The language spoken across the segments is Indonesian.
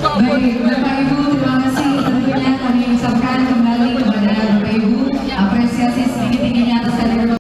Baik, Bapak Ibu, terima kasih. Tentunya kami ucapkan kembali kepada Bapak Ibu apresiasi setinggi-tingginya atas kehadiran.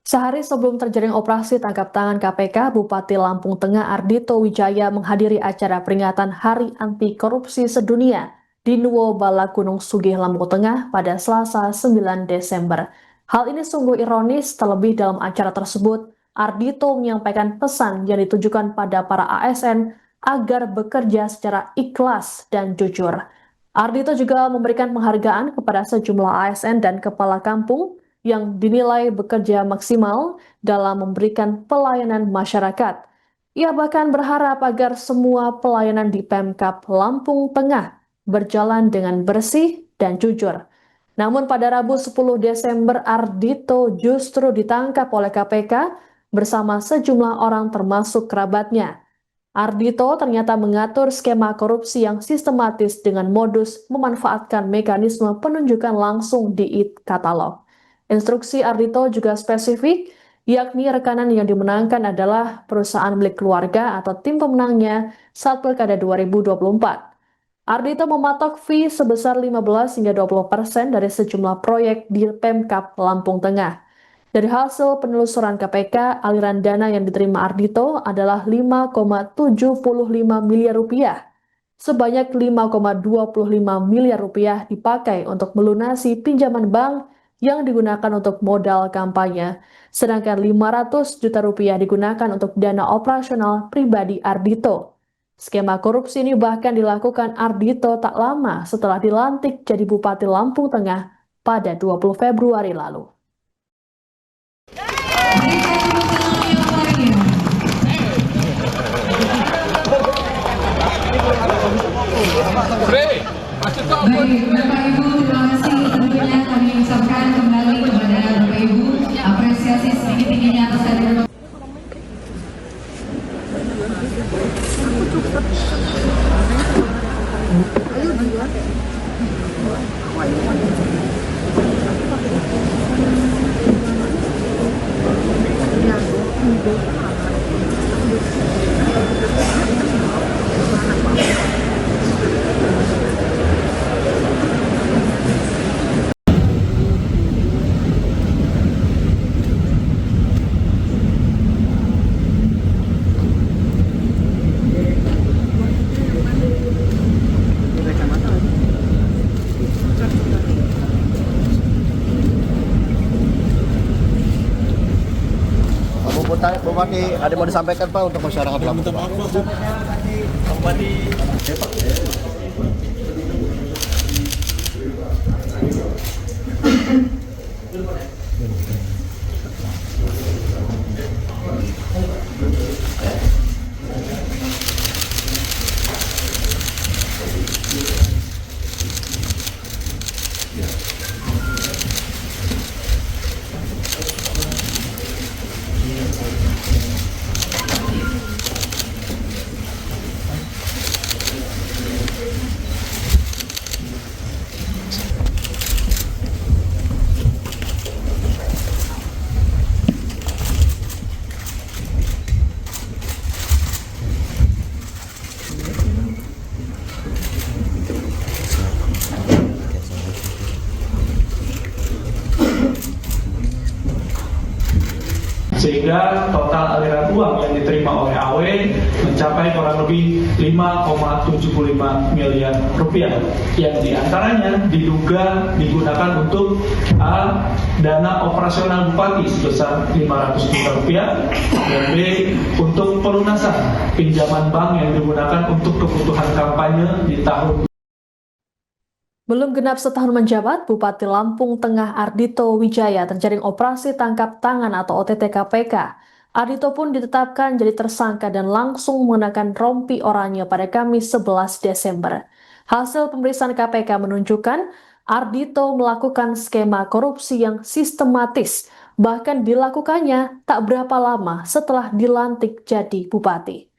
Sehari sebelum terjaring operasi tangkap tangan KPK, Bupati Lampung Tengah Ardhito Wijaya menghadiri acara peringatan Hari Anti Korupsi Sedunia di Nuwo Balagunung Sugih, Lampung Tengah pada Selasa 9 Desember. Hal ini sungguh ironis, terlebih dalam acara tersebut, Ardhito menyampaikan pesan yang ditujukan pada para ASN agar bekerja secara ikhlas dan jujur. Ardhito juga memberikan penghargaan kepada sejumlah ASN dan kepala kampung yang dinilai bekerja maksimal dalam memberikan pelayanan masyarakat. Ia bahkan berharap agar semua pelayanan di Pemkab Lampung Tengah berjalan dengan bersih dan jujur. Namun pada Rabu 10 Desember, Ardhito justru ditangkap oleh KPK bersama sejumlah orang termasuk kerabatnya. Ardhito ternyata mengatur skema korupsi yang sistematis dengan modus memanfaatkan mekanisme penunjukan langsung di e-katalog. Instruksi Ardhito juga spesifik, yakni rekanan yang dimenangkan adalah perusahaan milik keluarga atau tim pemenangnya saat Pilkada 2024. Ardhito mematok fee sebesar 15 hingga 20% dari sejumlah proyek di Pemkab Lampung Tengah. Dari hasil penelusuran KPK, aliran dana yang diterima Ardhito adalah 5,75 miliar rupiah. Sebanyak 5,25 miliar rupiah dipakai untuk melunasi pinjaman bank yang digunakan untuk modal kampanye, sedangkan 500 juta rupiah digunakan untuk dana operasional pribadi Ardhito. Skema korupsi ini bahkan dilakukan Ardhito tak lama setelah dilantik jadi Bupati Lampung Tengah pada 20 Februari lalu. Baik, Bapak Ibu, terima kasih. Tentunya kami ucapkan kembali kepada Bapak Ibu apresiasi setinggi-tingginya atas kehadiran. Bupati, ada mau disampaikan Pak untuk masyarakat Lampung? Bupati. Sehingga total aliran uang yang diterima oleh AW mencapai kurang lebih 5,75 miliar rupiah yang diantaranya diduga digunakan untuk A. Dana operasional Bupati sebesar 500 juta rupiah, dan B. Untuk pelunasan pinjaman bank yang digunakan untuk kebutuhan kampanye di tahun. Belum genap setahun menjabat, Bupati Lampung Tengah Ardhito Wijaya terjaring operasi tangkap tangan atau OTT KPK. Ardhito pun ditetapkan jadi tersangka dan langsung mengenakan rompi oranye pada Kamis 11 Desember. Hasil pemeriksaan KPK menunjukkan Ardhito melakukan skema korupsi yang sistematis, bahkan dilakukannya tak berapa lama setelah dilantik jadi bupati.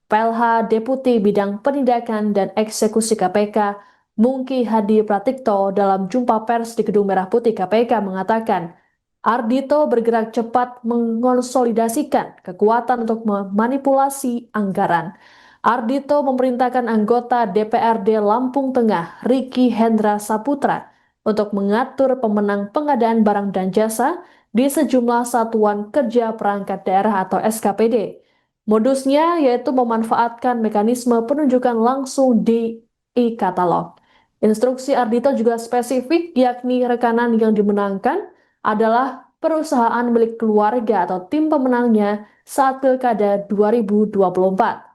PLH Deputi Bidang Penindakan dan Eksekusi KPK Mungki Hadi Pratikto dalam jumpa pers di Gedung Merah Putih KPK mengatakan, Ardhito bergerak cepat mengonsolidasikan kekuatan untuk memanipulasi anggaran. Ardhito memerintahkan anggota DPRD Lampung Tengah, Ricky Hendra Saputra, untuk mengatur pemenang pengadaan barang dan jasa di sejumlah satuan kerja perangkat daerah atau SKPD. Modusnya yaitu memanfaatkan mekanisme penunjukan langsung di e-katalog. Instruksi Ardhito juga spesifik, yakni rekanan yang dimenangkan adalah perusahaan milik keluarga atau tim pemenangnya saat Pilkada 2024.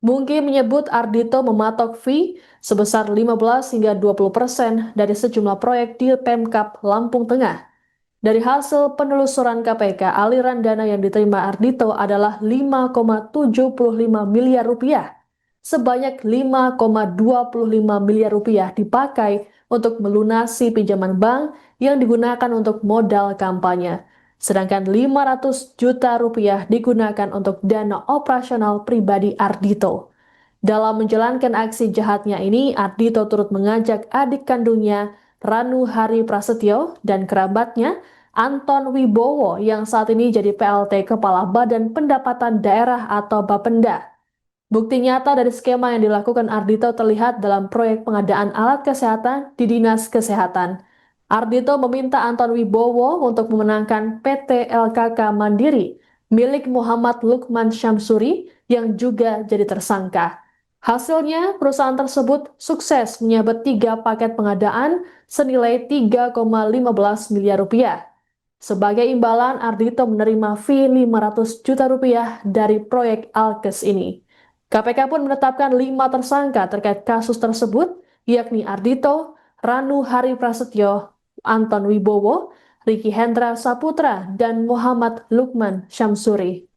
Mungkin menyebut Ardhito mematok fee sebesar 15 hingga 20% dari sejumlah proyek di Pemkab Lampung Tengah. Dari hasil penelusuran KPK, aliran dana yang diterima Ardhito adalah 5,75 miliar rupiah. Sebanyak 5,25 miliar rupiah dipakai untuk melunasi pinjaman bank yang digunakan untuk modal kampanye. Sedangkan 500 juta rupiah digunakan untuk dana operasional pribadi Ardhito. Dalam menjalankan aksi jahatnya ini, Ardhito turut mengajak adik kandungnya Ranu Hari Prasetyo dan kerabatnya Anton Wibowo yang saat ini jadi PLT Kepala Badan Pendapatan Daerah atau Bapenda. Bukti nyata dari skema yang dilakukan Ardhito terlihat dalam proyek pengadaan alat kesehatan di Dinas Kesehatan. Ardhito meminta Anton Wibowo untuk memenangkan PT LKK Mandiri milik Muhammad Lukman Syamsuri yang juga jadi tersangka. Hasilnya, perusahaan tersebut sukses menyabet 3 paket pengadaan senilai 3,15 miliar rupiah. Sebagai imbalan, Ardhito menerima fee 500 juta rupiah dari proyek Alkes ini. KPK pun menetapkan 5 tersangka terkait kasus tersebut, yakni Ardhito, Ranu Hari Prasetyo, Anton Wibowo, Ricky Hendra Saputra, dan Muhammad Lukman Syamsuri.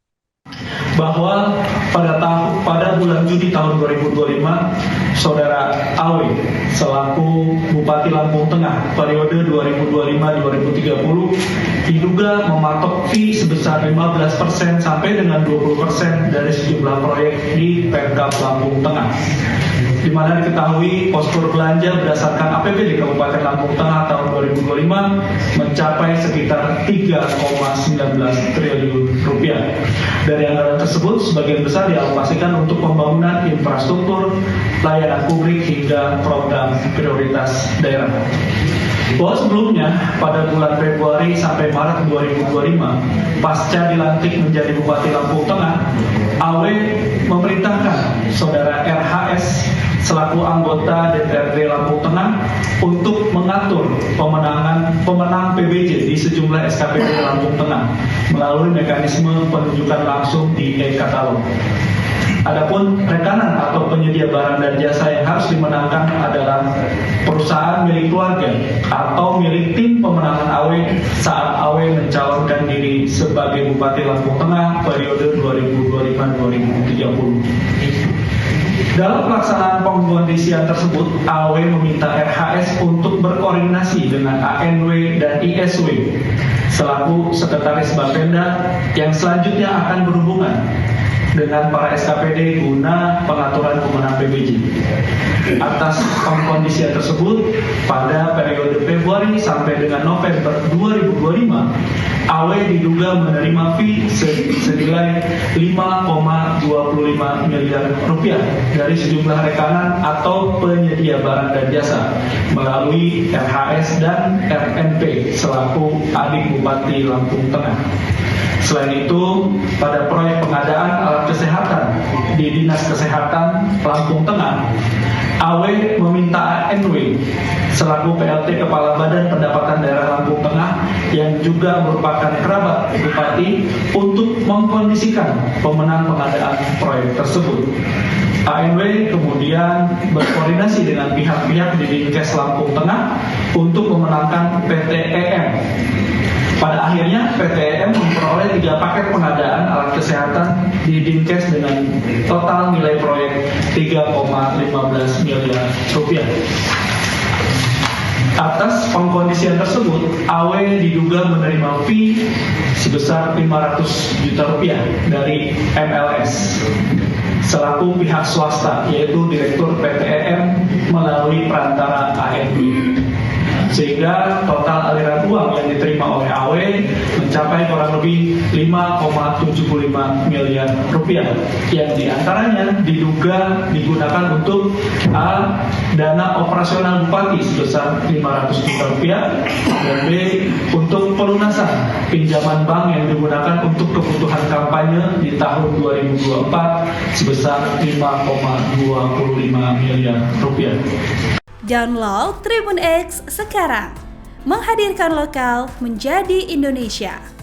Bahwa pada bulan Juni tahun 2025, Saudara Awe selaku Bupati Lampung Tengah periode 2025-2030 diduga mematok fee sebesar 15% sampai dengan 20% dari sejumlah proyek di Pemkab Lampung Tengah, di mana diketahui postur belanja berdasarkan APBD Kabupaten Lampung Tengah tahun 2025 mencapai sekitar 3,19 triliun rupiah. Dari anggaran tersebut, sebagian besar dialokasikan untuk pembangunan infrastruktur, layanan publik hingga program prioritas daerah. Bahwa sebelumnya, pada bulan Februari sampai Maret 2025, pasca dilantik menjadi Bupati Lampung Tengah, Awe memerintahkan Saudara RHS selaku anggota DPRD Lampung Tengah untuk mengatur pemenang PBJ di sejumlah SKPD Lampung Tengah melalui mekanisme penunjukan langsung di e-katalog. Adapun rekanan atau penyedia barang dan jasa yang harus dimenangkan adalah perusahaan milik keluarga atau milik tim pemenangan Awe saat Awe mencalonkan diri sebagai Bupati Lampung Tengah periode 2025-2030. Dalam pelaksanaan pengkondisian tersebut, Awe meminta RHS untuk berkoordinasi dengan ANW dan ISW selaku Sekretaris Bapenda yang selanjutnya akan berhubungan dengan para SKPD guna pengaturan pemenang PBJ. Atas pengkondisian tersebut, pada periode Februari sampai dengan November 2025, Awe diduga menerima fee senilai 5,25 miliar rupiah dari sejumlah rekanan atau penyedia barang dan jasa melalui RHS dan RNP selaku adik Bupati Lampung Tengah. Selain itu, pada proyek pengadaan alat kesehatan di Dinas Kesehatan Lampung Tengah, Awe meminta ANW selaku PLT Kepala Badan Pendapatan Daerah Lampung Tengah yang juga merupakan kerabat Bupati untuk mengkondisikan pemenang pengadaan proyek tersebut. ANW kemudian berkoordinasi dengan pihak-pihak di Dinkes Lampung Tengah untuk memenangkan PT EM. Pada akhirnya PT EM memperoleh 3 paket pengadaan alat kesehatan di Dinkes dengan total nilai proyek 3,15 miliar rupiah. Atas pengkondisian tersebut, Awe diduga menerima fee sebesar 500 juta rupiah dari MLS selaku pihak swasta, yaitu Direktur PT EM melalui perantara ANW. Sehingga total aliran uang yang diterima oleh Awe mencapai mencapai kurang lebih 5,75 miliar rupiah, yang diantaranya diduga digunakan untuk A. Dana operasional bupati sebesar 500 juta rupiah, dan B. Untuk pelunasan pinjaman bank yang digunakan untuk kebutuhan kampanye di tahun 2024 sebesar 5,25 miliar rupiah. Download Tribun X sekarang, menghadirkan lokal menjadi Indonesia.